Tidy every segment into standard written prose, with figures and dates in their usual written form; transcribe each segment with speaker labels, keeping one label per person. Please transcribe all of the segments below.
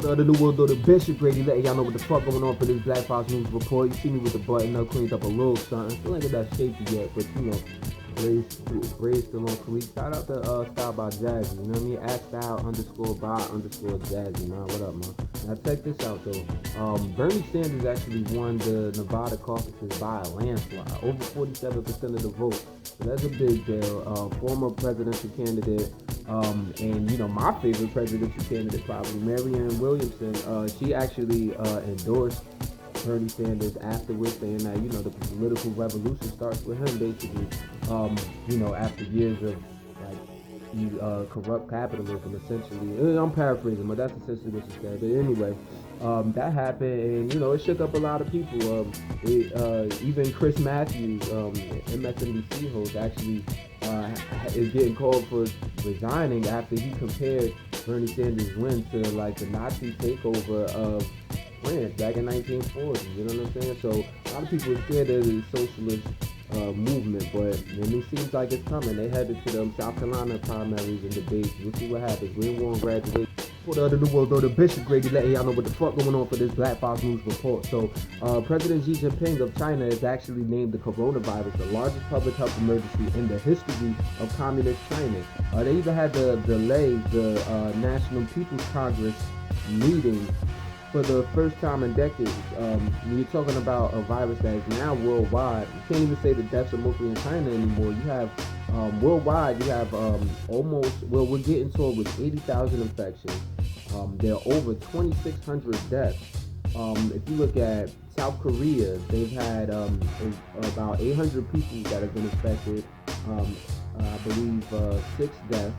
Speaker 1: The New World Order Bishop Grady letting y'all know what the fuck going on for this Black Fox News Report. You see me with the button up, cleaned up a little something. Still ain't got that shaky yet, but you know, Bray's still on police. Shout out to Style by Jazzy, you know what I mean? At Style_by_Jazzy, man. What up, man? Now check this out though. Bernie Sanders actually won the Nevada caucuses by a landslide, over 47% of the vote. So that's a big deal. Former presidential candidate, and you know my favorite presidential candidate probably, Marianne Williamson. She actually endorsed Bernie Sanders afterwards, saying that you know the political revolution starts with him, basically. You know, after years of like corrupt capitalism, essentially. I'm paraphrasing, but that's essentially what she said. But anyway, that happened, and you know it shook up a lot of people. Even Chris Matthews, MSNBC host, actually is getting called for resigning after he compared Bernie Sanders' win to like the Nazi takeover of France back in 1940. You know what I'm saying? So a lot of people are scared of the socialist movement, but it seems like it's coming. They headed to them South Carolina primaries and debates. We'll see what happens. We won't graduate. For the New World Order, Bishop Grady letting y'all know what the fuck going on for this Black Fox News Report. So, President Xi Jinping of China has actually named the coronavirus the largest public health emergency in the history of communist China. They even had to delay the National People's Congress meeting for the first time in decades. When you're talking about a virus that is now worldwide, you can't even say the deaths are mostly in China anymore. You have worldwide, you have we're getting told with 80,000 infections. There are over 2,600 deaths. If you look at South Korea, they've had about 800 people that have been infected. I believe 6 deaths.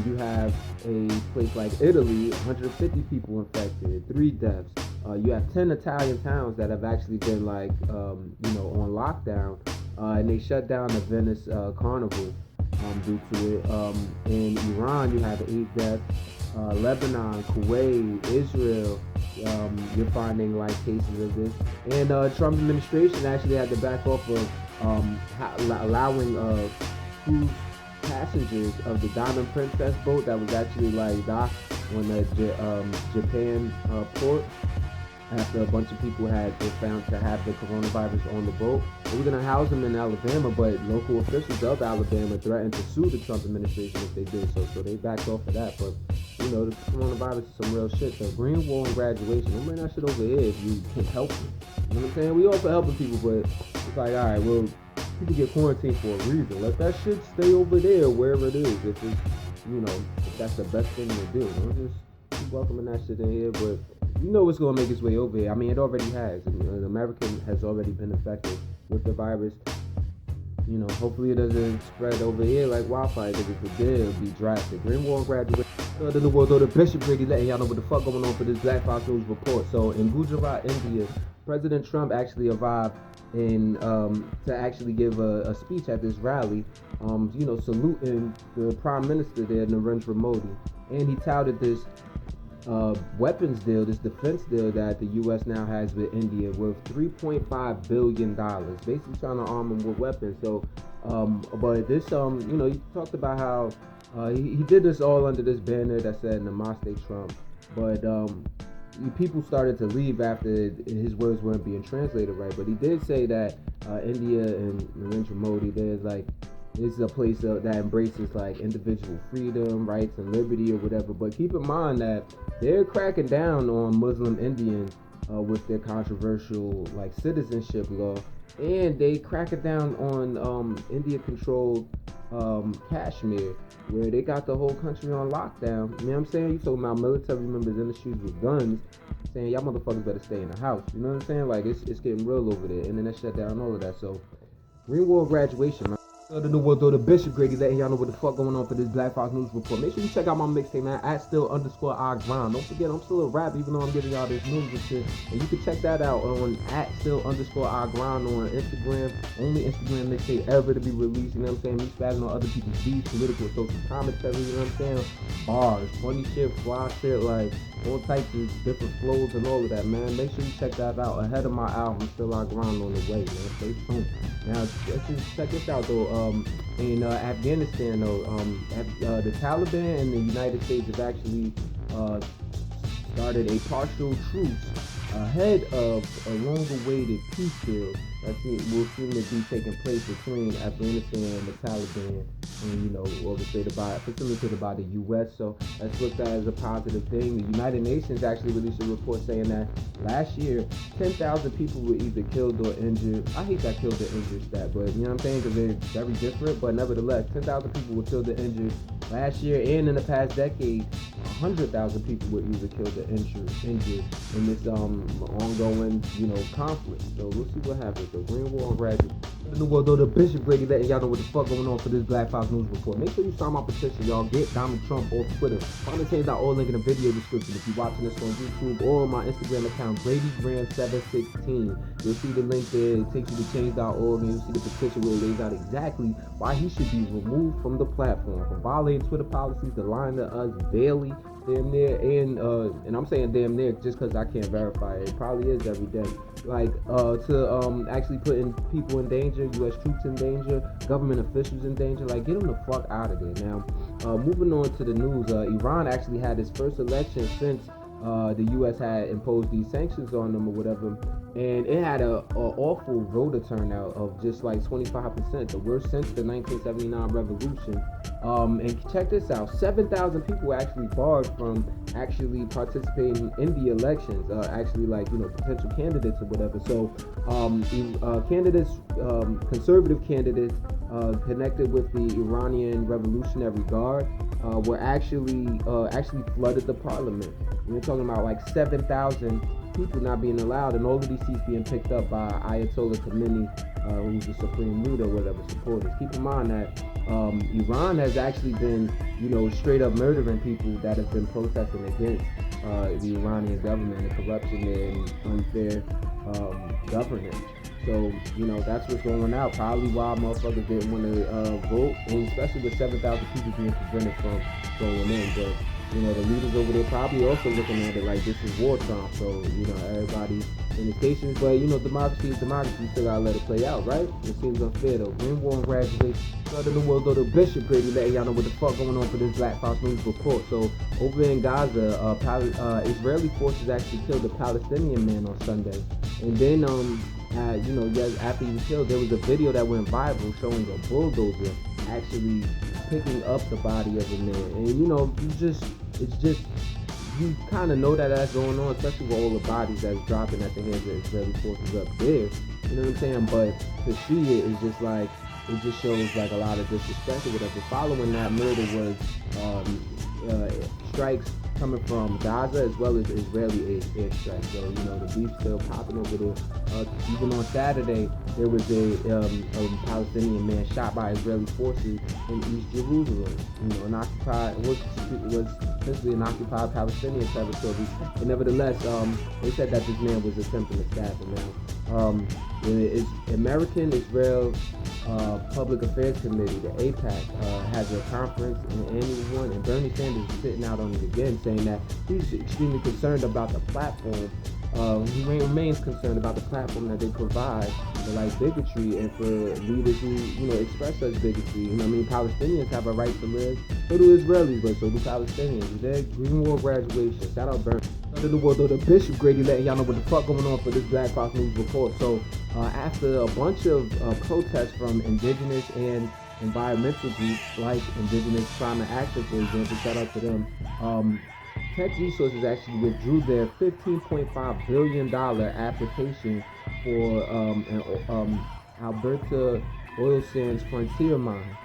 Speaker 1: You have a place like Italy, 150 people infected, 3 deaths. You have 10 Italian towns that have actually been like, on lockdown, and they shut down the Venice Carnival due to it. In Iran, you have 8 deaths. Lebanon, Kuwait, Israel, you're finding like cases of this. And Trump administration actually had to back off of allowing cruise passengers of the Diamond Princess boat that was actually like docked on the Japan port after a bunch of people had been found to have the coronavirus on the boat. They were going to house them in Alabama, but local officials of Alabama threatened to sue the Trump administration if they did so. So they backed off of that. But you know, the coronavirus is some real shit. So green wall and graduation, don't bring that shit over here if you can't help it. You know what I'm saying? We all for helping people, but it's like, all right, well, people get quarantined for a reason. Let that shit stay over there, wherever it is. If it's, you know, if that's the best thing to do. Don't just keep welcoming that shit in here, but you know it's gonna make its way over here. I mean, it already has. An American has already been infected with the virus. You know, hopefully it doesn't spread over here like wildfire. Because if it did, it would be drastic. Green Wall graduate. The New World Order, Bishop Grady letting y'all know what the fuck going on for this Black Fox News Report. So in Gujarat, India, President Trump actually arrived in to actually give a speech at this rally, you know, saluting the Prime Minister there, Narendra Modi, and he touted this weapons deal, this defense deal that the U.S. now has with India worth $3.5 billion, basically trying to arm them with weapons. So, but this, you know, he talked about how he did this all under this banner that said Namaste Trump, but people started to leave after his words weren't being translated right. But he did say that India and Narendra Modi, this is a place that embraces like individual freedom, rights, and liberty or whatever. But keep in mind that they're cracking down on Muslim Indians with their controversial like citizenship law, and they cracking down on India-controlled Kashmir, where they got the whole country on lockdown. You know what I'm saying? You talking about military members in the streets with guns, saying y'all motherfuckers better stay in the house. You know what I'm saying? Like it's getting real over there, and then they shut down all of that. So, Green Wall graduation, man. The New World Order, Bishop Grady letting y'all know what the fuck going on for this Black Fox News Report. Make sure you check out my mixtape, man, at @still_I_grind. Don't forget, I'm still a rap, even though I'm giving y'all this news and shit. And you can check that out on @still_I_grind on Instagram. Only Instagram mixtape ever to be released, you know what I'm saying? Me spazzing on other people's beats, political, social commentary, you know what I'm saying? Bars, funny shit, fly shit, like all types of different flows and all of that, man. Make sure you check that out ahead of my album, Still I Grind, on the way, man. Stay tuned. Now, let's just check this out, though. In Afghanistan, though, the Taliban and the United States have actually started a partial truce ahead of a long-awaited peace deal that will seem to be taking place between Afghanistan and the Taliban, and facilitated by the U.S. So that's looked at as a positive thing. The United Nations actually released a report saying that last year 10,000 people were either killed or injured. I hate that killed or injured stat, but you know what I'm saying, because they're very different. But nevertheless, 10,000 people were killed or injured last year, and in the past decade, 100,000 people were either killed or injured in this ongoing conflict. So we'll see what happens. The Green War graduate. In the world, though, the Bishop Brady letting y'all know what the fuck going on for this Black Fox News Report. Make sure you sign my petition, y'all. Get Donald Trump off Twitter. Find the change.org link in the video description. If you're watching this on YouTube or on my Instagram account, BradyGram716. You'll see the link there. It takes you to change.org, and you'll see the petition where it lays out exactly why he should be removed from the platform for violating Twitter policies, the lying to us daily, damn near, and I'm saying damn near just because I can't verify it. It probably is every day. Like to actually putting people in danger, U.S. troops in danger, government officials in danger. Like, get them the fuck out of there. Now, moving on to the news, Iran actually had its first election since the U.S. had imposed these sanctions on them or whatever, and it had a awful voter turnout of just like 25%, the worst since the 1979 revolution. And check this out: 7,000 people were actually barred from actually participating in the elections, potential candidates or whatever. So, conservative candidates connected with the Iranian Revolutionary Guard were actually flooded the parliament. We're talking about like 7,000 people not being allowed, and all of these seats being picked up by Ayatollah Khomeini, who's the supreme leader or whatever, supporters. Keep in mind that Iran has actually been, straight up murdering people that have been protesting against the Iranian government, the corruption there, and unfair governance. So, that's what's going on. Probably why motherfuckers didn't want to vote, and especially with 7,000 people being prevented from going in. But, the leaders over there probably also looking at it like this is war time. So, everybody in the stations. But, democracy is democracy. You still gotta let it play out, right? It seems unfair, though. Green War and graduation. In the world, though, the Bishop Brady letting y'all know what the fuck going on for this Black Fox News Report. So, over in Gaza, Israeli forces actually killed a Palestinian man on Sunday. And then, after he was killed, there was a video that went viral showing a bulldozer actually picking up the body of the man. And you kind of know that that's going on, especially with all the bodies that's dropping at the hands of Israeli forces up there. You know what I'm saying? But to see it is just like, it just shows like a lot of disrespect or whatever. Following that murder was strikes coming from Gaza as well as Israeli airstrikes. So, the beef's still popping over there. Even on Saturday, there was a Palestinian man shot by Israeli forces in East Jerusalem. Was essentially an occupied Palestinian territory. But nevertheless, they said that this man was attempting to stab him now. The American Israel Public Affairs Committee, the AIPAC, has a conference, an annual one, and Bernie Sanders is sitting out on it again, saying that he's extremely concerned about the platform. He remains concerned about the platform that they provide for bigotry and for leaders who express such bigotry. Palestinians have a right to live. So do Israelis, but so do Palestinians. Their Green War graduation. Shout out Bernie. In the world, though, the Bishop Grady letting y'all know what the fuck going on for this Black Fox News Report. So after a bunch of protests from indigenous and environmental groups like Indigenous Climate Action, for example, shout out to them, Tech Resources actually withdrew their $15.5 billion application for an Alberta Oil Sands Frontier mine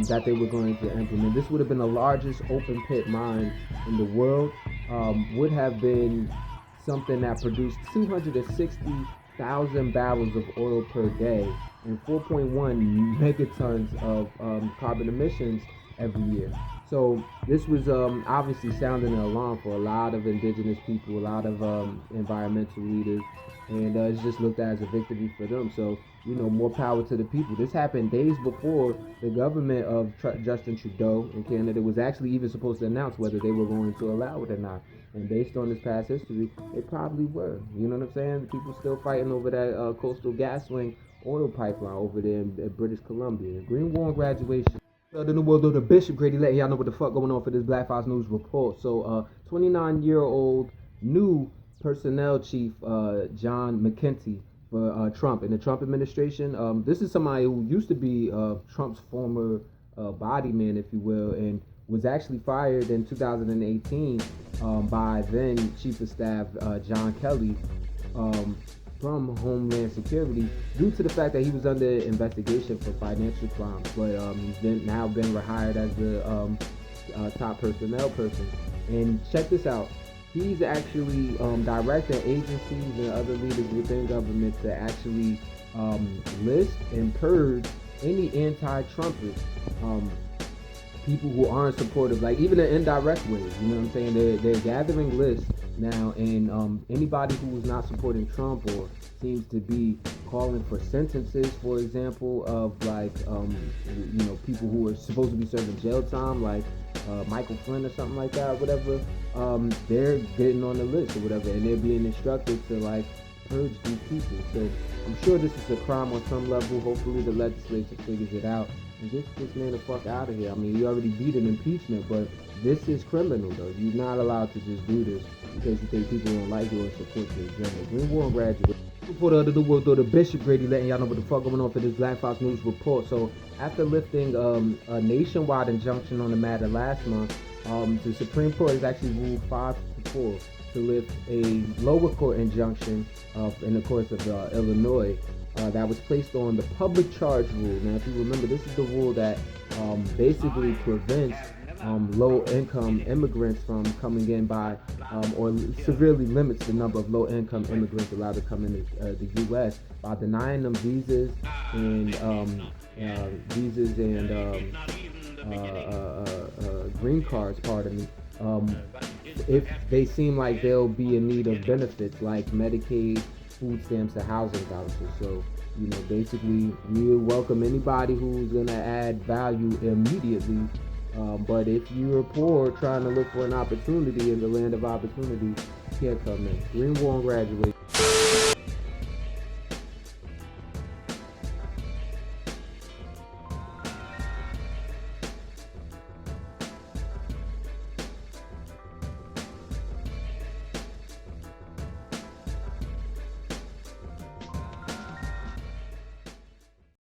Speaker 1: that they were going to implement. This would have been the largest open pit mine in the world. Would have been something that produced 260,000 barrels of oil per day and 4.1 megatons of carbon emissions every year. So this was obviously sounding an alarm for a lot of indigenous people, a lot of environmental leaders, and it's just looked at as a victory for them. So, more power to the people. This happened days before the government of Justin Trudeau in Canada was actually even supposed to announce whether they were going to allow it or not. And based on this past history, they probably were. You know what I'm saying? The people still fighting over that Coastal GasLink oil pipeline over there in British Columbia. Green War and graduation. In the world, though, the Bishop Grady letting y'all know what the fuck going on for this Black Fox News Report. So, 29-year-old new personnel chief, John McKenty, for Trump in the Trump administration. This is somebody who used to be Trump's former body man, if you will, and was actually fired in 2018 by then Chief of Staff John Kelly from Homeland Security due to the fact that he was under investigation for financial crimes. But he's now been rehired as the top personnel person. And check this out. He's actually directing agencies and other leaders within government to actually list and purge any anti-Trumpers, people who aren't supportive, like even in indirect ways. You know what I'm saying? They're gathering lists now, and anybody who is not supporting Trump or seems to be calling for sentences, for example, of like people who are supposed to be serving jail time, like Michael Flynn or something like that, or whatever. They're getting on the list or whatever, and they're being instructed to like purge these people. So I'm sure this is a crime on some level. Hopefully the legislature figures it out and gets this man the fuck out of here. I mean, you already beat an impeachment, but this is criminal though. You're not allowed to just do this because you think people don't like you or support your agenda. Green War graduate. Reporter of the world, though, the Bishop Grady, letting y'all know what the fuck going on for this Black Fox News report. So after lifting a nationwide injunction on the matter last month, the Supreme Court has actually ruled 5-4 to lift a lower court injunction in the course of Illinois that was placed on the public charge rule. Now, if you remember, this is the rule that basically prevents low-income immigrants from coming in by, or severely limits the number of low-income immigrants allowed to come into the U.S. by denying them visas and green cards, pardon me, if they seem like they'll be in need of benefits like Medicaid, food stamps, and housing vouchers. So, basically, we welcome anybody who's going to add value immediately. But if you're poor trying to look for an opportunity in the land of opportunity, you can't come in. Green War graduate.